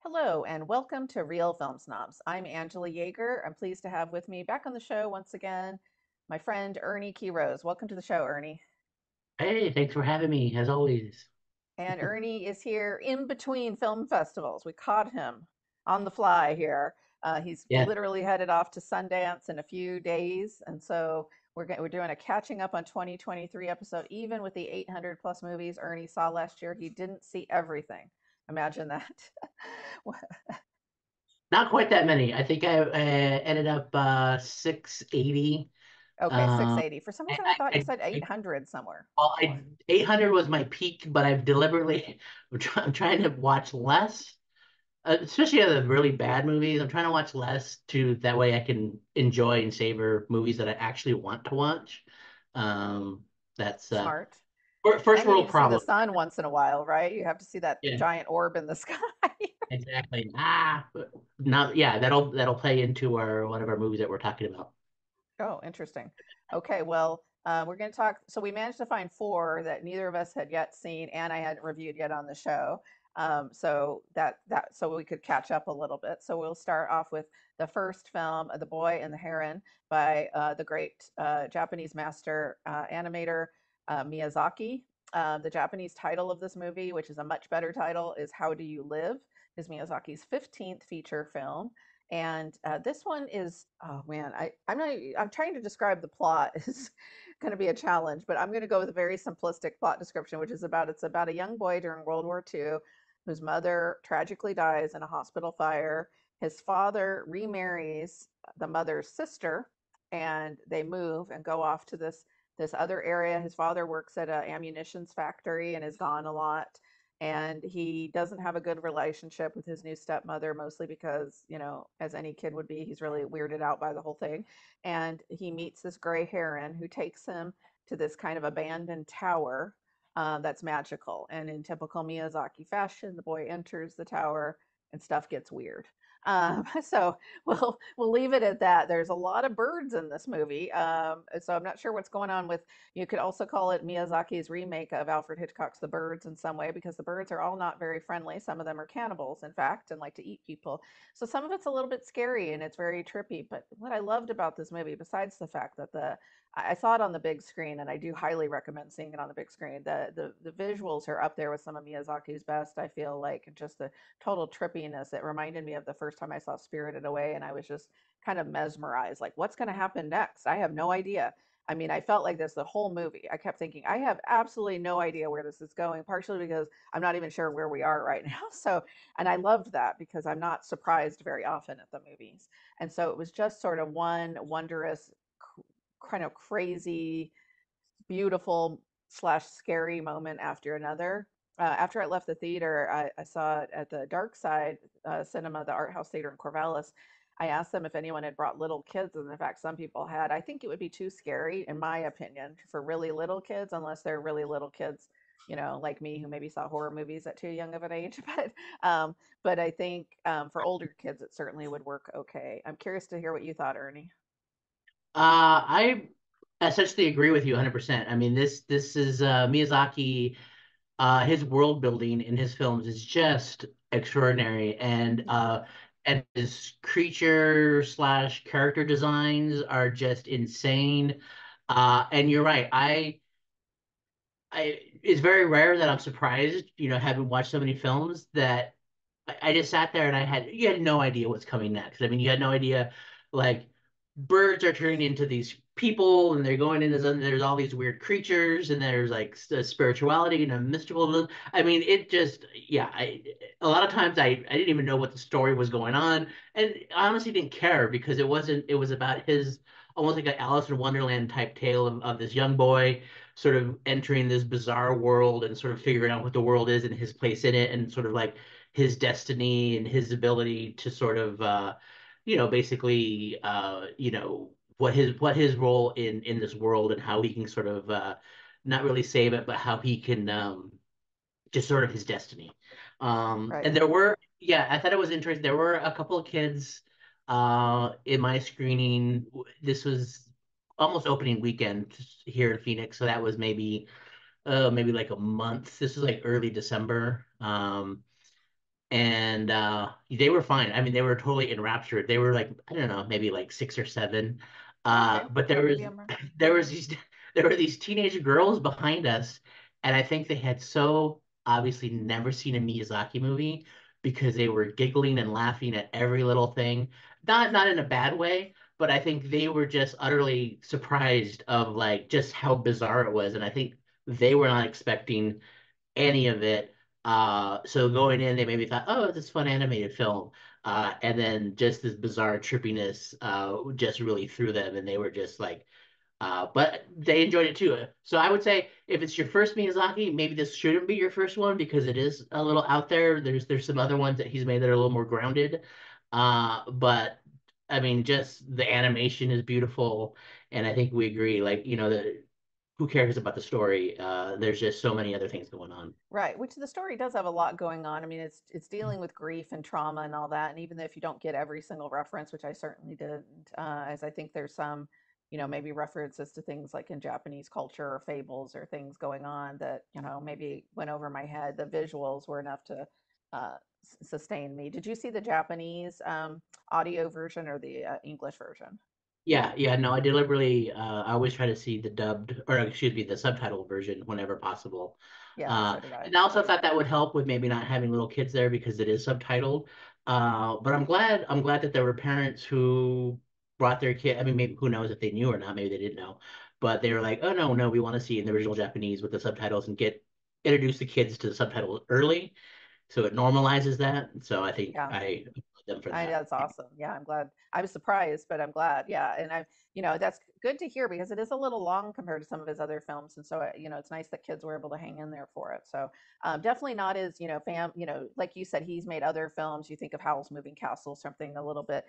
Hello, and welcome to Real Film Snobs. I'm Angela Yeager. I'm pleased to have with me back on the show once again my friend Ernie Quiroz. Welcome to the show, Ernie. Hey, thanks for having me, as always. And Ernie is here in between film festivals. We caught him on the fly here. He's Yeah. literally headed off to Sundance in a few days, and so we're doing a catching up on 2023 episode. Even with the 800 plus movies Ernie saw last year, he didn't see everything. Imagine that. Not quite that many. I think I ended up 680. Okay, Um, 680. For some I, reason, I thought you I, said I, 800 somewhere. well, 800 was my peak, but I've deliberately, I'm trying to watch less, especially of the really bad movies. I'm trying to watch less to that way I can enjoy and savor movies that I actually want to watch. Um, that's Smart. first And you need world to see the problem. sun once in a while, right? You have to see that Yeah. giant orb in the sky. Exactly. Now, yeah, that'll play into our one of our movies that we're talking about. Oh, interesting. Okay, well, we're going to talk. So we managed to find four that neither of us had yet seen, and I hadn't reviewed yet on the show. So we could catch up a little bit. So we'll start off with the first film, The Boy and the Heron, by the great Japanese master animator Miyazaki. The Japanese title of this movie, which is a much better title, is How Do You Live? Is Miyazaki's 15th feature film. And this one is, oh man, I'm trying to describe the plot is going to be a challenge, but I'm going to go with a very simplistic plot description, which is it's about a young boy during World War II whose mother tragically dies in a hospital fire. His father remarries the mother's sister, and they move and go off to this other area. His father works at an ammunitions factory and is gone a lot, and he doesn't have a good relationship with his new stepmother, mostly because, as any kid would be, he's really weirded out by the whole thing. And he meets this gray heron who takes him to this kind of abandoned tower that's magical. And in typical Miyazaki fashion, the boy enters the tower and stuff gets weird. So we'll leave it at that. There's a lot of birds in this movie, so I'm not sure what's going on with. You could also call it Miyazaki's remake of Alfred Hitchcock's The Birds in some way, because the birds are all not very friendly. Some of them are cannibals, in fact, and like to eat people. So some of it's a little bit scary and it's very trippy. But what I loved about this movie, besides the fact that I saw it on the big screen, and I do highly recommend seeing it on the big screen. The visuals are up there with some of Miyazaki's best. I feel like just the total trippiness. It reminded me of the first time I saw Spirited Away, and I was just kind of mesmerized. Like, what's going to happen next? I have no idea. I mean, I felt like this the whole movie. I kept thinking, I have absolutely no idea where this is going, partially because I'm not even sure where we are right now. So, and I loved that because I'm not surprised very often at the movies. And so it was just sort of one wondrous, kind of crazy, beautiful slash scary moment after another. After I left the theater, I saw it at the Dark Side Cinema, the art house theater in Corvallis. I asked them if anyone had brought little kids, and in fact, some people had. I think it would be too scary, in my opinion, for really little kids, unless they're really little kids, like me, who maybe saw horror movies at too young of an age. But I think for older kids, it certainly would work okay. I'm curious to hear what you thought, Ernie. I essentially agree with you 100%. I mean, this is Miyazaki. His world building in his films is just extraordinary, and his creature slash character designs are just insane. And you're right. I it's very rare that I'm surprised, having watched so many films that I just sat there and you had no idea what's coming next. I mean, you had no idea, like, birds are turning into these people and they're going into there's all these weird creatures and there's like spirituality and a mystical. I mean, it just, yeah, a lot of times I didn't even know what the story was going on. And I honestly didn't care because it was about his almost like an Alice in Wonderland type tale of this young boy sort of entering this bizarre world and sort of figuring out what the world is and his place in it and sort of like his destiny and his ability to sort of basically what his role in this world and how he can sort of not really save it, but how he can just sort of his destiny. Right. And yeah, I thought it was interesting. There were a couple of kids in my screening. This was almost opening weekend here in Phoenix, so that was maybe like a month. This was like early December. And they were fine. I mean, they were totally enraptured. They were like, I don't know, maybe like 6 or 7. Okay. But Yeah, maybe I'm. there was these there were these teenage girls behind us, and I think they had so obviously never seen a Miyazaki movie because they were giggling and laughing at every little thing. Not in a bad way, but I think they were just utterly surprised of like just how bizarre it was, and I think they were not expecting any of it. So going in, they maybe thought, oh, it's this fun animated film. And then just this bizarre trippiness just really threw them, and they were just like, but they enjoyed it too. So I would say if it's your first Miyazaki, maybe this shouldn't be your first one because it is a little out there. There's some other ones that he's made that are a little more grounded. But I mean, just the animation is beautiful, and I think we agree. Like, who cares about the story? There's just so many other things going on. Right, which the story does have a lot going on. I mean, it's dealing with grief and trauma and all that. And even if you don't get every single reference, which I certainly didn't, as I think there's some, maybe references to things like in Japanese culture or fables or things going on that, maybe went over my head. The visuals were enough to sustain me. Did you see the Japanese audio version or the English version? Yeah, yeah, no, I always try to see the dubbed, or excuse me, the subtitle version whenever possible. Yeah, so did I. And I also thought that would help with maybe not having little kids there because it is subtitled. But I'm glad that there were parents who brought their kid. I mean, maybe who knows if they knew or not, maybe they didn't know. But they were like, oh no, no, we want to see in the original Japanese with the subtitles and get introduce the kids to the subtitles early, so it normalizes that. So I think Yeah. I applaud them for that. That's awesome. Yeah, I'm glad. I was surprised, but I'm glad. Yeah, and that's good to hear because it is a little long compared to some of his other films, and so it's nice that kids were able to hang in there for it. So definitely not as like you said, he's made other films. You think of Howl's Moving Castle, something a little bit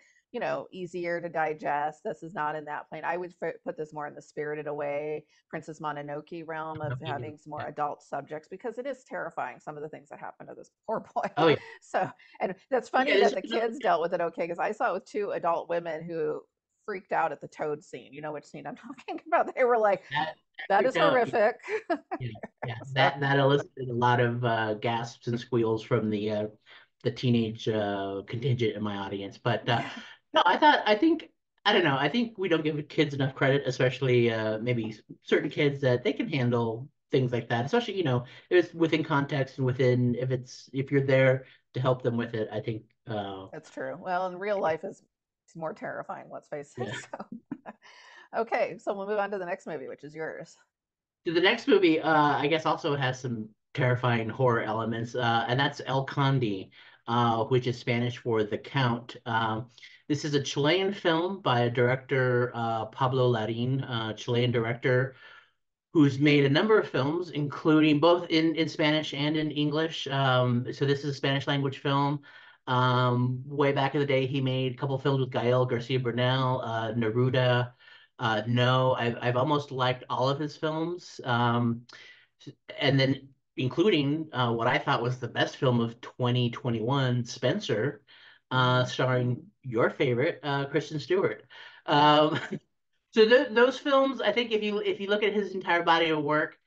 easier to digest. This is not in that plane. I would put this more in the Spirited Away, Princess Mononoke realm of Okay. having some more Yeah. adult subjects because it is terrifying some of the things that happen to this poor boy. Oh yeah. So and that's funny Yeah, that the kids dealt with it okay because I saw it with two adult women who freaked out at the toad scene. You know which scene I'm talking about? They were like, that "That is freaked out. horrific." Yeah, yeah. So That elicited a lot of gasps and squeals from the teenage contingent in my audience. But yeah, no, I don't know. I think we don't give kids enough credit, especially maybe certain kids that they can handle things like that. Especially if it's within context and within if you're there to help them with it. I think that's true. Well, in real life is it's more terrifying. Let's face it. yeah. So okay, so we'll move on to the next movie, which is yours. The next movie, I guess, also has some terrifying horror elements, and that's El Conde, which is Spanish for The Count. This is a Chilean film by a director, Pablo Larraín, Chilean director, who's made a number of films, including both in Spanish and in English. So this is a Spanish language film. Way back in the day, he made a couple of films with Gael Garcia Bernal, Neruda. No, I've almost liked all of his films. And then including what I thought was the best film of 2021, Spencer, Hmm. starring your favorite, Kristen Stewart. Um, so those films, I think if you look at his entire body of work,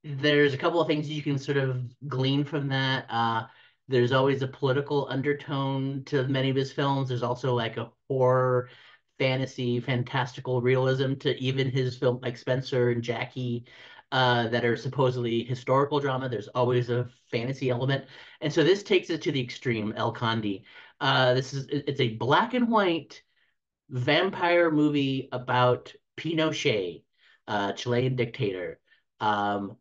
there's a couple of things you can sort of glean from that. There's always a political undertone to many of his films. There's also like a horror, fantasy, fantastical realism to even his film like Spencer and Jackie, that are supposedly historical drama. There's always a fantasy element, and so this takes it to the extreme. El Conde. It's a black and white vampire movie about Pinochet, Chilean dictator. Um,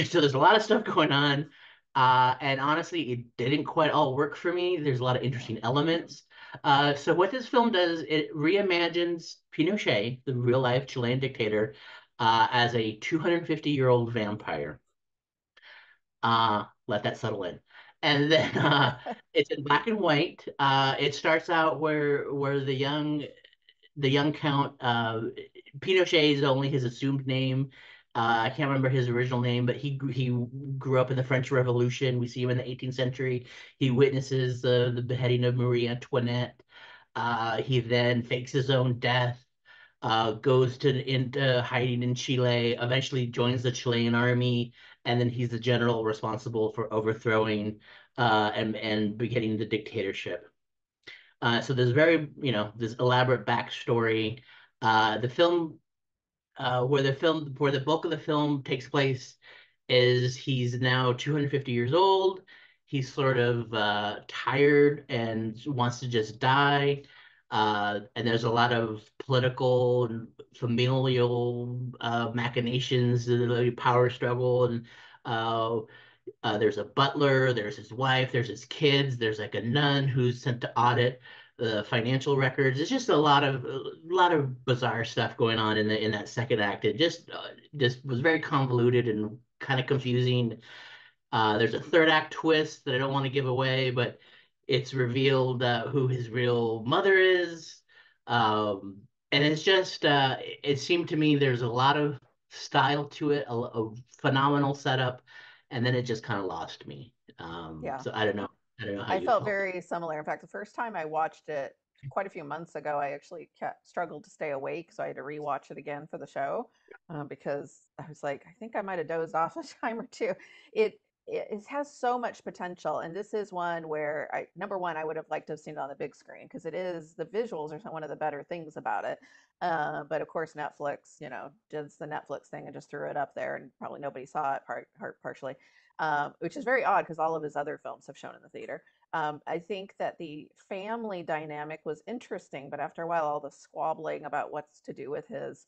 so there's a lot of stuff going on. And honestly, it didn't quite all work for me. There's a lot of interesting elements. So what this film does, it reimagines Pinochet, the real life Chilean dictator, as a 250-year-old vampire. Let that settle in. And then it's in black and white. It starts out where the young count, Pinochet is only his assumed name. I can't remember his original name, but he grew up in the French Revolution. We see him in the 18th century. He witnesses the beheading of Marie Antoinette. He then fakes his own death, goes into hiding in Chile, eventually joins the Chilean army, and then he's the general responsible for overthrowing and beginning the dictatorship. So there's this elaborate backstory. The film, where the bulk of the film takes place, is he's now 250 years old. He's sort of tired and wants to just die. And there's a lot of political and familial machinations, the power struggle, and uh, there's a butler, there's his wife, there's his kids, there's like a nun who's sent to audit the financial records. It's just a lot of bizarre stuff going on in that second act. It just was very convoluted and kind of confusing. There's a third act twist that I don't want to give away, but it's revealed who his real mother is. And it's just, it seemed to me there's a lot of style to it, a phenomenal setup, and then it just kind of lost me. Yeah. So I don't know. I don't know how I you felt felt. very similar. In fact, the first time I watched it quite a few months ago, I actually struggled to stay awake, so I had to rewatch it again for the show because I was like, I think I might have dozed off a time or two. It it has so much potential, and this is one where number one, I would have liked to have seen it on the big screen because it is the visuals are one of the better things about it. But of course, Netflix, did the Netflix thing and just threw it up there, and probably nobody saw it partially, which is very odd because all of his other films have shown in the theater. I think that the family dynamic was interesting, but after a while, all the squabbling about what's to do with his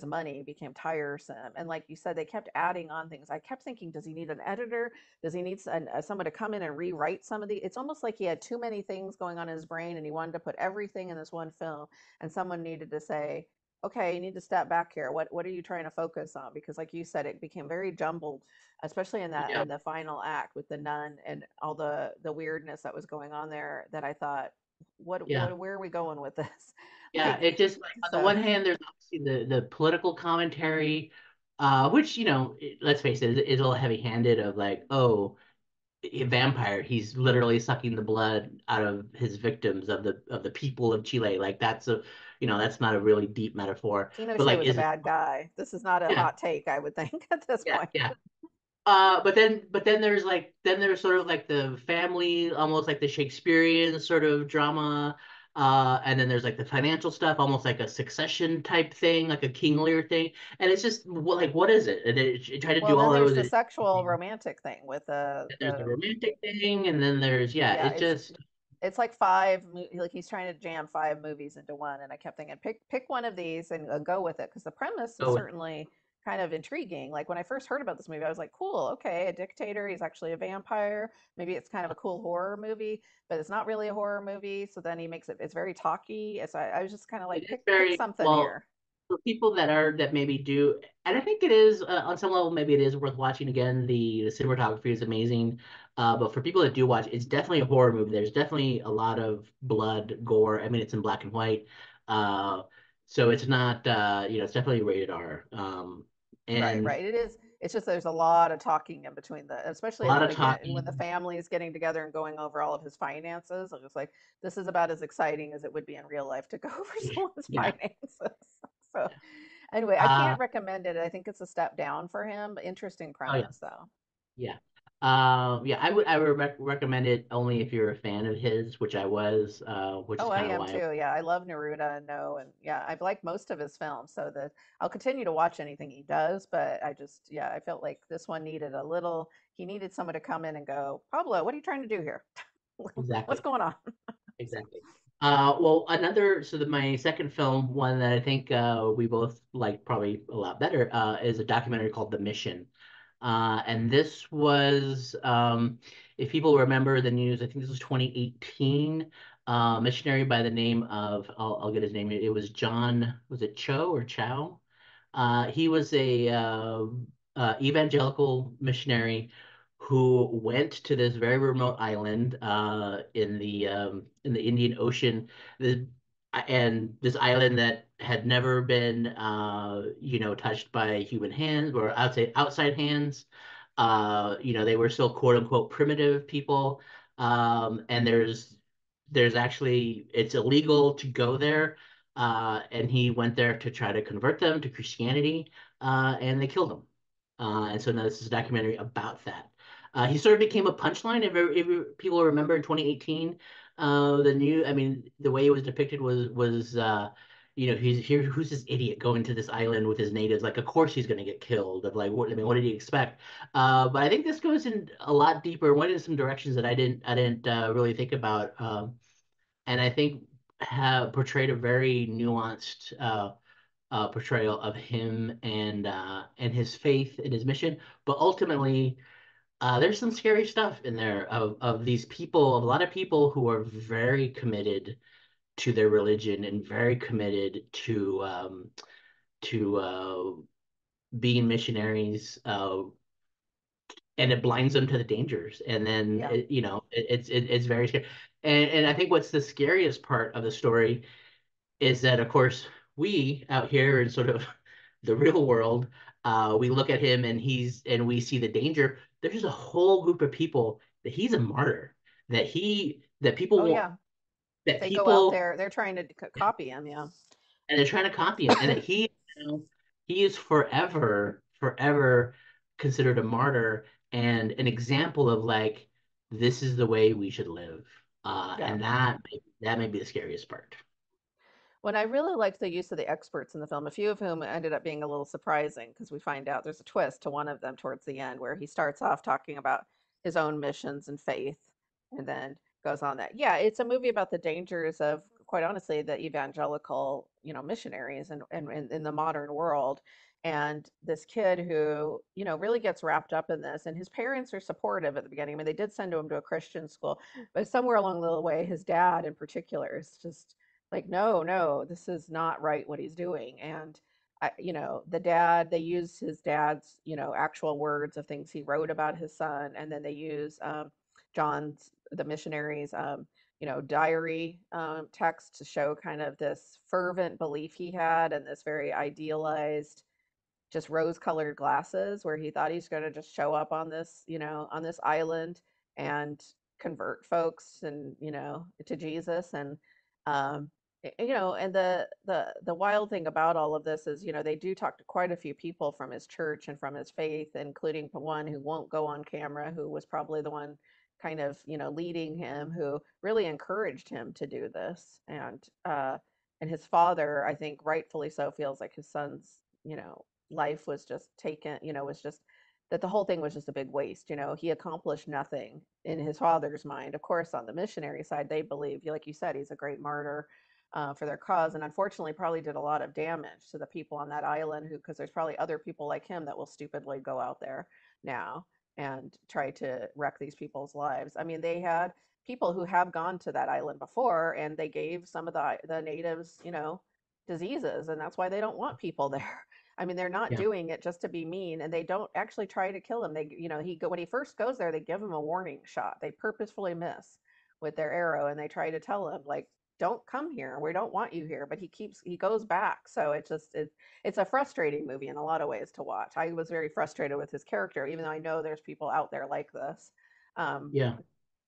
money became tiresome. And like you said, they kept adding on things. I kept thinking, does he need an editor? Does he need someone to come in and rewrite some of the? It's almost like he had too many things going on in his brain, and he wanted to put everything in this one film. And someone needed to say, okay, you need to step back here. What are you trying to focus on? Because like you said, it became very jumbled, especially Yeah, in the final act with the nun and all the weirdness that was going on there, that I thought, yeah. where are we going with this? Yeah, Like, it just like on the so one hand, there's obviously the political commentary, which let's face it, is a little heavy-handed. Of like, oh, a vampire, he's literally sucking the blood out of his victims, of the people of Chile. Like that's not a really deep metaphor. But Pinochet like, was a is it? bad guy. This is not a Yeah, hot take, I would think, at this yeah, point. yeah. But then there's sort of like the family, almost like the Shakespearean sort of drama. And then there's like the financial stuff, almost like a Succession type thing, like a King Lear thing. And it's just like, what is it? And it tried to Well, do then all there's those. the sexual romantic thing with There's the the romantic thing, and then there's, yeah, yeah, it just it's like five like he's trying to jam five movies into one, and I kept thinking, pick one of these and go with it, because the premise is go with certainly kind of intriguing. Like when I first heard about this movie, I was like, cool, okay, a dictator, he's actually a vampire, maybe it's kind of a cool horror movie, but it's not really a horror movie. So then he makes it's very talky. I was just kind of like, it is pick very something well here. for people that maybe do, and I think it is on some level maybe it is worth watching again. The cinematography is amazing, but for people that do watch, it's definitely a horror movie. There's definitely a lot of blood, gore. I mean, it's in black and white, uh, so it's not it's definitely rated R. Right, And right. It is. It's just there's a lot of talking in between a especially in lot the of beginning when the talking. family is getting together and going over all of his finances. I'm just like, this is about as exciting as it would be in real life to go over someone's Yeah. finances. So, anyway, I Uh, can't recommend it. I think it's a step down for him. Interesting oh yeah. premise, though. Yeah. Yeah, I would recommend it only if you're a fan of his, which I was, which Oh, is I kind of am why. too. Yeah, I love Neruda and No, and yeah, I've liked most of his films. So that I'll continue to watch anything he does. But yeah, I felt like this one needed a little. He needed someone to come in and go, Pablo, what are you trying to do here? What's Exactly. going on? So, Exactly. Well, my second film, one that I think we both like probably a lot better, is a documentary called The Mission. And this was, if people remember the news, I think this was 2018. Missionary by the name of, I'll get his name. It was John, was it Cho or Chow? He was a evangelical missionary who went to this very remote island in the Indian Ocean, the, and this island that had never been touched by human hands or outside hands. They were still quote unquote primitive people. And there's actually it's illegal to go there, and he went there to try to convert them to Christianity, and they killed him. And so now this is a documentary about that. He sort of became a punchline. If people remember in 2018, I mean, the way it was depicted was he's here. Who's this idiot going to this island with his natives? Like, of course he's going to get killed. Of like, what I mean, what did he expect? But I think this goes in a lot deeper, went in some directions that I didn't really think about. And I think have portrayed a very nuanced portrayal of him and his faith and his mission. But ultimately, there's some scary stuff in there of these people, of a lot of people who are very committed to their religion and very committed to being missionaries, and it blinds them to the dangers. And then Yeah. it's very scary. And I think what's the scariest part of the story is that, of course, we out here in sort of the real world, we look at him and we see the danger. There's a whole group of people that he's a martyr, that people Oh will yeah. that They go out people there. They're trying to copy him. Yeah. and they're trying to copy him, and that he is forever considered a martyr and an example of like this is the way we should live. Yeah. And that may be the scariest part. When I really liked the use of the experts in the film, a few of whom ended up being a little surprising because we find out there's a twist to one of them towards the end where he starts off talking about his own missions and faith and then goes on that. Yeah, it's a movie about the dangers of, quite honestly, the evangelical, missionaries and in the modern world. And this kid who, really gets wrapped up in this, and his parents are supportive at the beginning. I mean, they did send him to a Christian school, but somewhere along the way, his dad in particular is just like, no, no, this is not right what he's doing. And the dad, they use his dad's, actual words of things he wrote about his son, and then they use John's, the missionaries, diary text to show kind of this fervent belief he had and this very idealized, just rose-colored glasses, where he thought he's going to just show up on this, on this island and convert folks and, to Jesus. And um and the wild thing about all of this is, they do talk to quite a few people from his church and from his faith, including the one who won't go on camera, who was probably the one kind of, leading him, who really encouraged him to do this. And his father, I think rightfully so, feels like his son's, life was just taken, was just that the whole thing was just a big waste. He accomplished nothing in his father's mind. Of course, on the missionary side, they believe, like you said, he's a great martyr for their cause, and unfortunately probably did a lot of damage to the people on that island, who, because there's probably other people like him that will stupidly go out there now and try to wreck these people's lives. I mean, they had people who have gone to that island before, and they gave some of the natives, diseases, and that's why they don't want people there. I mean, they're not Yeah, doing it just to be mean, and they don't actually try to kill him. When he first goes there, they give him a warning shot. They purposefully miss with their arrow, and they try to tell him, like, don't come here. We don't want you here. But he goes back. So it's a frustrating movie in a lot of ways to watch. I was very frustrated with his character, even though I know there's people out there like this, um, yeah,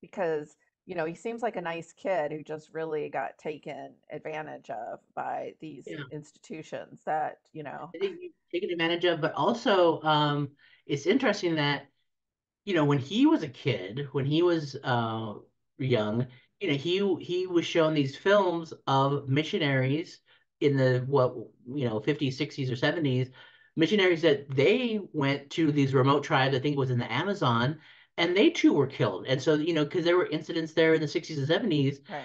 because he seems like a nice kid who just really got taken advantage of by these yeah. institutions that I think you've taken advantage of, but also it's interesting that when he was a kid, when he was young, he was shown these films of missionaries in the what 50s, 60s, or 70s, missionaries that they went to these remote tribes. I think it was in the Amazon, and they too were killed. And so because there were incidents there in the 60s and 70s, right.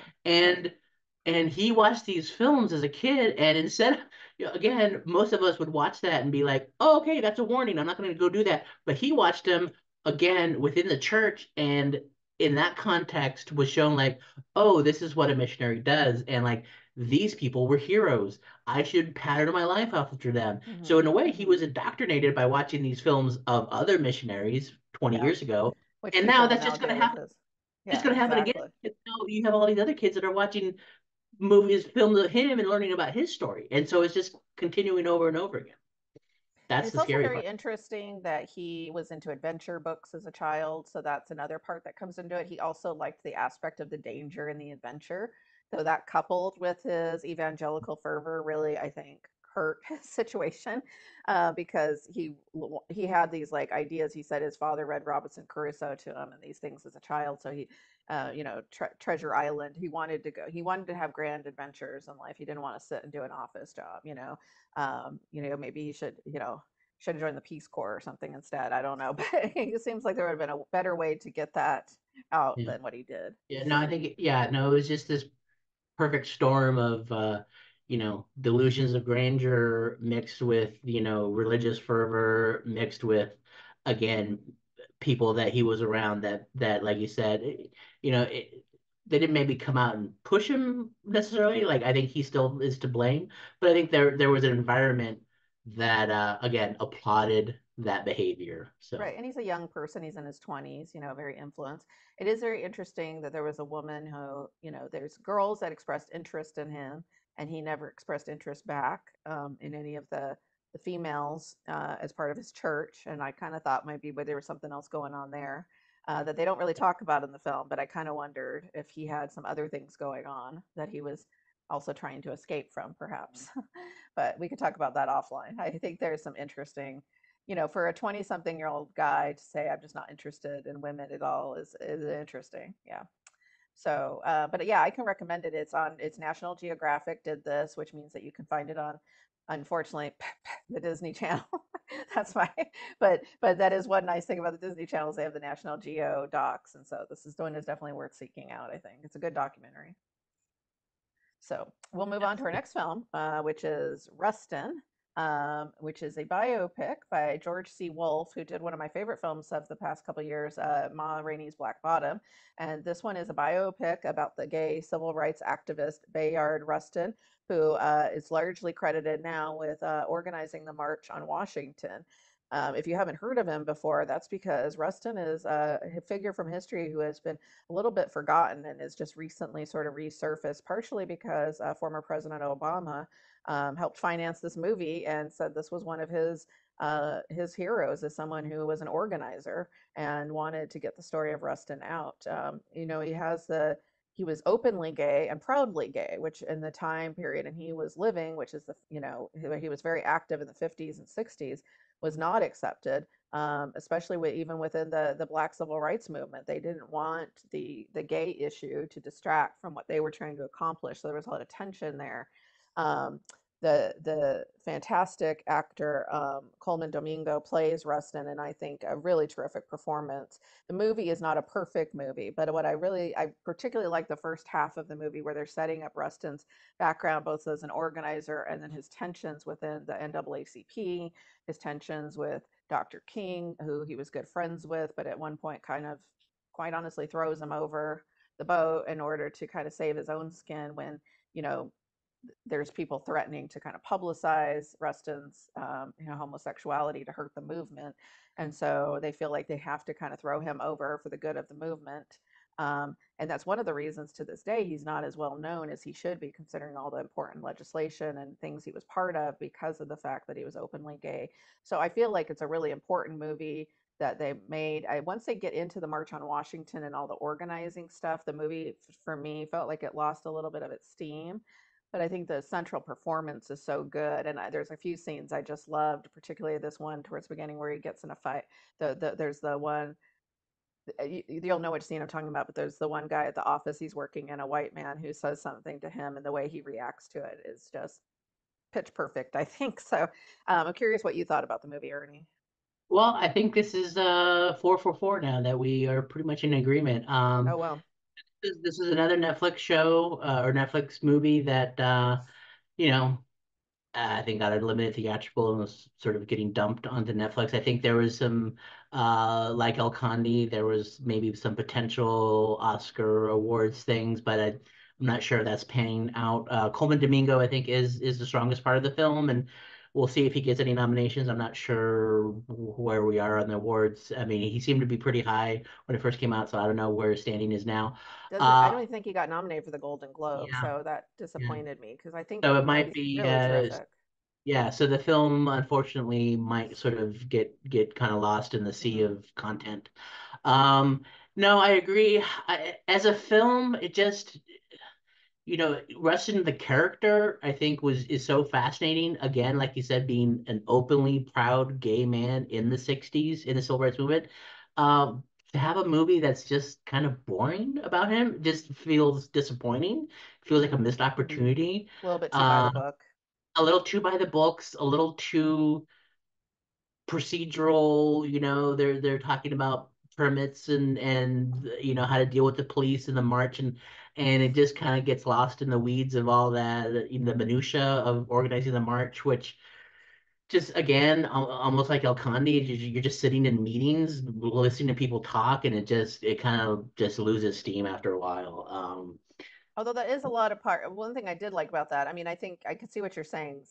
and he watched these films as a kid, and instead of, again, most of us would watch that and be like, oh, okay, that's a warning. I'm not going to go do that. But he watched them again within the church, and in that context was shown like, oh, this is what a missionary does. And like these people were heroes. I should pattern my life after them. So Hmm. in a way, he Hmm. was indoctrinated by watching these films of other missionaries 20 Yeah, years ago. which And now people that's now just going do to with happen. his. Just Yeah, going to happen again. exactly. And now you have all these other kids that are watching movies, films of him and learning about his story. And so it's just continuing over and over again. And That's it's the also scary very part. interesting that he was into adventure books as a child. So that's another part that comes into it. He also liked the aspect of the danger and the adventure. So that coupled with his evangelical fervor really, I think, hurt his situation because he had these like ideas. He said his father read Robinson Crusoe to him and these things as a child. So he, Treasure Island. He wanted to go. He wanted to have grand adventures in life. He didn't want to sit and do an office job. Maybe he should have joined the Peace Corps or something instead. I don't know, but it seems like there would have been a better way to get that out Yeah. than what he did. Yeah. No, I think, yeah, no, it was just this perfect storm of delusions of grandeur mixed with religious fervor mixed with again people that he was around that like you said they didn't maybe come out and push him necessarily. Like I think he still is to blame, but I think there was an environment that again applauded that behavior. So Right. And he's a young person. He's in his 20s, very influenced. It is very interesting that there was a woman who, there's girls that expressed interest in him, and he never expressed interest back in any of the females as part of his church. And I kind of thought maybe there was something else going on there that they don't really talk about in the film, but I kind of wondered if he had some other things going on that he was also trying to escape from, perhaps. But we could talk about that offline. I think there's some interesting for a 20 something year old guy to say, I'm just not interested in women at all is interesting. Yeah. So, but yeah, I can recommend it. It's National Geographic did this, which means that you can find it on, unfortunately, the Disney Channel. That's my, but that is one nice thing about the Disney channels. They have the National Geo docs. And so this is one is definitely worth seeking out. I think it's a good documentary. So we'll move on to our next film, which is Rustin, which is a biopic by George C. Wolfe, who did one of my favorite films of the past couple of years, Ma Rainey's Black Bottom. And this one is a biopic about the gay civil rights activist Bayard Rustin, who is largely credited now with organizing the March on Washington. If you haven't heard of him before, that's because Rustin is a figure from history who has been a little bit forgotten and is just recently sort of resurfaced, partially because former President Obama helped finance this movie and said this was one of his heroes as someone who was an organizer and wanted to get the story of Rustin out. He was openly gay and proudly gay, which in the time period and he was living, which is he was very active in the 50s and 60s, was not accepted, especially even within the Black Civil Rights movement. They didn't want the gay issue to distract from what they were trying to accomplish. So there was a lot of tension there. Um, the fantastic actor Coleman Domingo plays Rustin, and I think a really terrific performance. The movie is not a perfect movie, but I particularly like the first half of the movie where they're setting up Rustin's background both as an organizer and then his tensions within the NAACP, his tensions with Dr. King, who he was good friends with, but at one point kind of quite honestly throws him over the boat in order to kind of save his own skin when, you know, there's people threatening to kind of publicize Rustin's homosexuality to hurt the movement, and so they feel like they have to kind of throw him over for the good of the movement. And that's one of the reasons to this day he's not as well known as he should be, considering all the important legislation and things he was part of because of the fact that he was openly gay. So I feel like it's a really important movie that they made. Once they get into the March on Washington and all the organizing stuff, the movie for me felt like it lost a little bit of its steam, but I think the central performance is so good, and there's a few scenes I just loved, particularly this one towards the beginning where he gets in a fight. There's the one you'll know which scene I'm talking about, but there's the one guy at the office he's working in, a white man who says something to him, and the way he reacts to it is just pitch perfect, I think. So I'm curious what you thought about the movie, Ernie. well, I think this is 4 for 4 now that we are pretty much in agreement. Oh well. This is another Netflix show or Netflix movie that you know I think got a limited theatrical and was sort of getting dumped onto Netflix. I think there was some, like El Conde, there was maybe some potential Oscar awards things, but I'm not sure if that's panning out. Coleman Domingo, I think, is the strongest part of the film, and we'll see if he gets any nominations. I'm not sure where we are on the awards. I mean, he seemed to be pretty high when it first came out, so I don't know where his standing is now. Doesn't I Uh, don't even think he got nominated for the Golden Globe, yeah, so that yeah. disappointed me because I think So it might he's be, really terrific. yeah. So the film, unfortunately, might sort of get kind of lost in the sea Hmm. of content. Um, no, I agree. As a film, it just, Rustin the character, I think is so fascinating. Again, like you said, being an openly proud gay man in the '60s in the civil rights movement. To have a movie that's just kind of boring about him just feels disappointing. Feels like a missed Hmm. opportunity. A little bit too by the Uh, book. a little too by the books, a little too procedural. They're talking about permits and how to deal with the police and the march, and it just kind of gets lost in the weeds of all that, in the minutia of organizing the march, which just again almost like El Conde, you're just sitting in meetings listening to people talk, and it kind of just loses steam after a while. Although that is a lot of part. One thing I did like about that, I mean, I think I could see what you're saying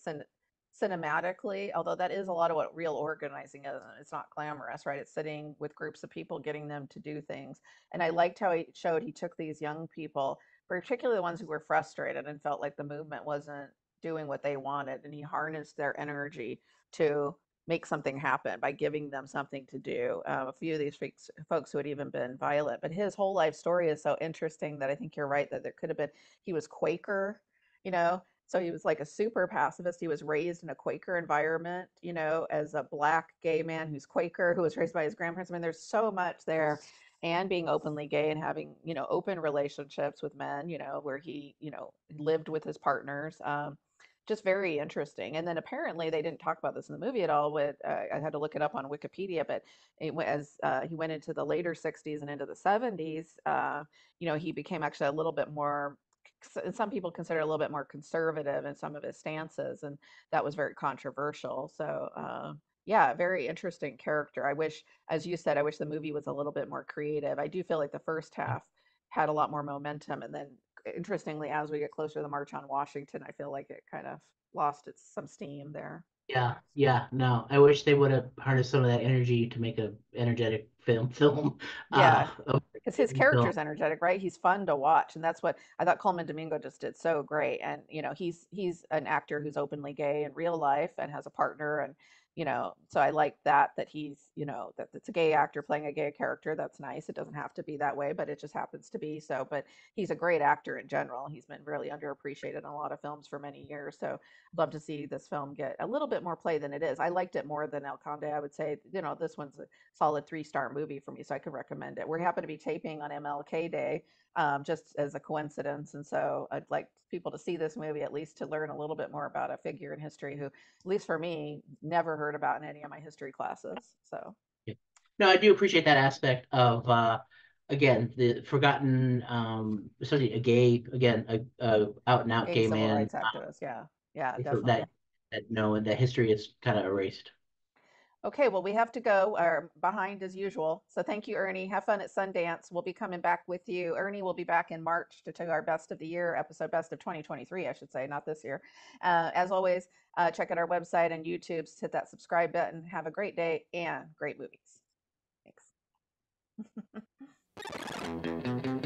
cinematically, although that is a lot of what real organizing is. It's not glamorous, right? It's sitting with groups of people, getting them to do things. And I liked how he showed he took these young people, particularly the ones who were frustrated and felt like the movement wasn't doing what they wanted, and he harnessed their energy to make something happen by giving them something to do. A few of these folks who had even been violent, but his whole life story is so interesting that I think you're right that there could have been. He was Quaker, you know, so he was like a super pacifist. He was raised in a Quaker environment, as a black gay man who's Quaker, who was raised by his grandparents. I mean, there's so much there. And being openly gay and having, open relationships with men, where he, lived with his partners. Just very interesting. And then apparently they didn't talk about this in the movie at all. With I had to look it up on Wikipedia, but as he went into the later '60s and into the '70s, he became actually a little bit more. And some people consider a little bit more conservative in some of his stances, and that was very controversial. So, yeah, very interesting character. I wish, as you said, I wish the movie was a little bit more creative. I do feel like the first half had a lot more momentum, and then interestingly, as we get closer to the March on Washington, I feel like it kind of lost its some steam there. yeah, yeah, no, I wish they would have harnessed some of that energy to make a energetic film, Yeah, a because his film. character's energetic, right? He's fun to watch, and that's what I thought Coleman Domingo just did so great. And he's an actor who's openly gay in real life and has a partner, and so I like that he's that it's a gay actor playing a gay character. That's nice. It doesn't have to be that way, but it just happens to be so. But he's a great actor in general. He's been really underappreciated in a lot of films for many years. So I'd love to see this film get a little bit more play than it is. I liked it more than El Conde. I would say, this one's solid 3-star movie for me, so I could recommend it. We happen to be taping on MLK Day, just as a coincidence, and so I'd like people to see this movie at least to learn a little bit more about a figure in history who, at least for me, never heard about in any of my history classes. So, Yeah. No, I do appreciate that aspect of again the forgotten, especially a gay, again, a out and out gay gay civil man, rights activist, yeah, yeah, that definitely. that history is kind of erased. Okay, well, we have to go. Are behind as usual. So thank you, Ernie. Have fun at Sundance. We'll be coming back with you. Ernie will be back in March to tell our best of the year episode, best of 2023, I should say, not this year. As always, check out our website and YouTube. Hit that subscribe button. Have a great day and great movies. Thanks.